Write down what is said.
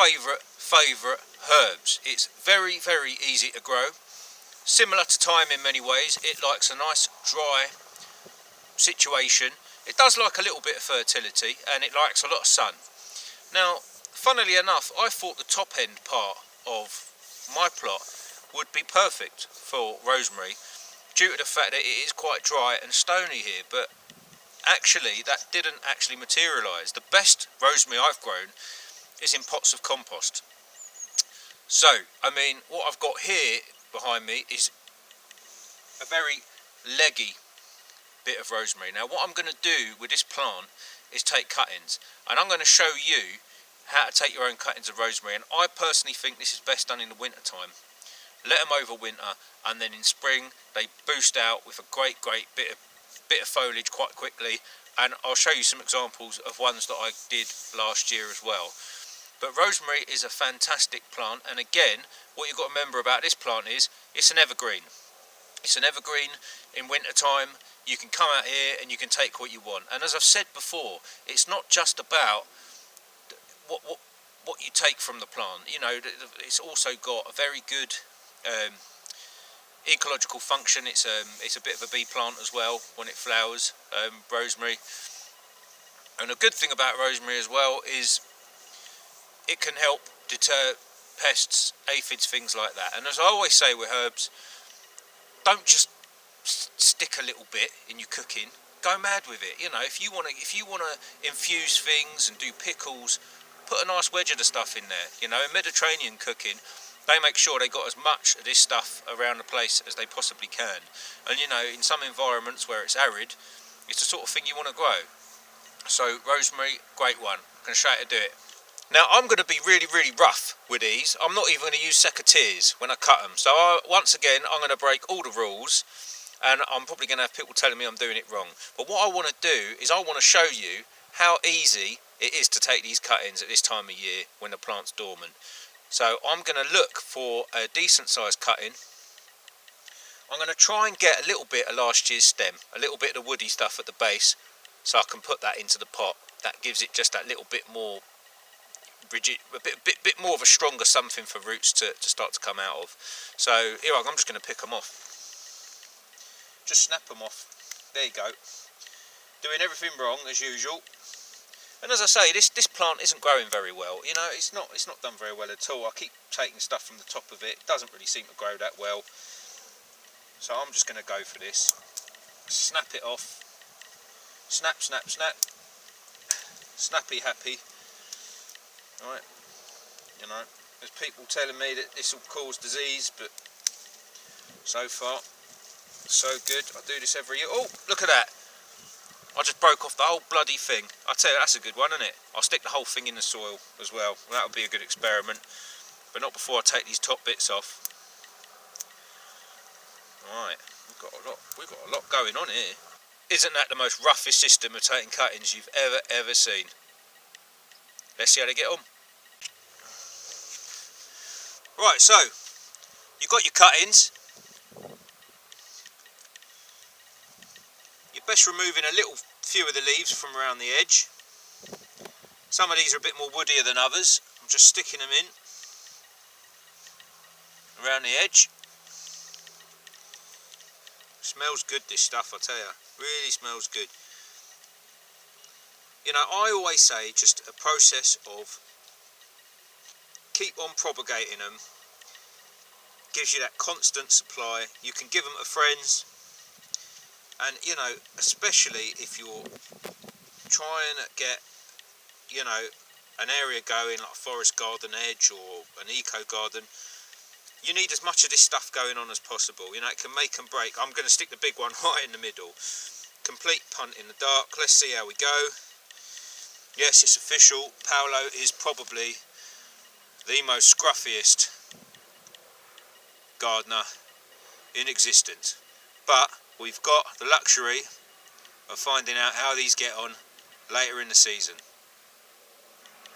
favourite herbs. It's very, very easy to grow. Similar to thyme in many ways. It likes a nice dry situation. It does like a little bit of fertility, and it likes a lot of sun. Now, funnily enough, I thought the top end part of my plot would be perfect for rosemary, due to the fact that it is quite dry and stony here, but actually that didn't actually materialise. The best rosemary I've grown is in pots of compost. So, I mean, what I've got here behind me is a very leggy bit of rosemary. Now, what I'm going to do with this plant is take cuttings, and I'm going to show you how to take your own cuttings of rosemary. And I personally think this is best done in the winter time. Let them over winter, and then in spring they boost out with a great bit of foliage quite quickly. And I'll show you some examples of ones that I did last year as well. But rosemary is a fantastic plant, and again, what you've got to remember about this plant is it's an evergreen. It's an evergreen in winter time. You can come out here and you can take what you want. And as I've said before, it's not just about what you take from the plant. You know, it's also got a very good ecological function. It's a bit of a bee plant as well when it flowers, rosemary. And a good thing about rosemary as well is it can help deter pests, aphids, things like that. And as I always say with herbs, don't just stick a little bit in your cooking. Go mad with it. You know, if you want to infuse things and do pickles, put a nice wedge of the stuff in there. You know, in Mediterranean cooking, they make sure they got as much of this stuff around the place as they possibly can. And you know, in some environments where it's arid, it's the sort of thing you want to grow. So rosemary, great one. I'm going to show you how to do it. Now, I'm going to be really rough with these. I'm not even going to use secateurs when I cut them. So once again, I'm going to break all the rules, and I'm probably going to have people telling me I'm doing it wrong. But what I want to do is I want to show you how easy it is to take these cuttings at this time of year when the plant's dormant. So I'm going to look for a decent sized cutting. I'm going to try and get a little bit of last year's stem, a little bit of the woody stuff at the base, so I can put that into the pot. That gives it just that little bit more rigid, a bit more of a stronger something for roots to start to come out of. So here I'm just going to pick them off. Just snap them off. There you go. Doing everything wrong as usual. And as I say, this plant isn't growing very well. You know, it's not done very well at all. I keep taking stuff from the top of it. It doesn't really seem to grow that well. So I'm just going to go for this. Snap it off. Snap, snap, snap. Snappy happy. Right. You know, there's people telling me that this will cause disease, but so far, so good. I do this every year. Oh, look at that. I just broke off the whole bloody thing. I tell you, that's a good one, isn't it? I'll stick the whole thing in the soil as well. That'll be a good experiment, but not before I take these top bits off. Right, we've got a lot going on here. Isn't that the most roughest system of taking cuttings you've ever seen? Let's see how they get on. Right, so you've got your cuttings. You're best removing a little few of the leaves from around the edge. Some of these are a bit more woodier than others. I'm just sticking them in around the edge. Smells good, this stuff, I tell you. Really smells good. You know, I always say just a process of keep on propagating them. Gives you that constant supply. You can give them to friends. And, you know, especially if you're trying to get, you know, an area going like a forest garden edge or an eco garden, you need as much of this stuff going on as possible. You know, it can make and break. I'm going to stick the big one right in the middle. Complete punt in the dark. Let's see how we go. Yes, it's official. Paulo is probably the most scruffiest gardener in existence. But we've got the luxury of finding out how these get on later in the season.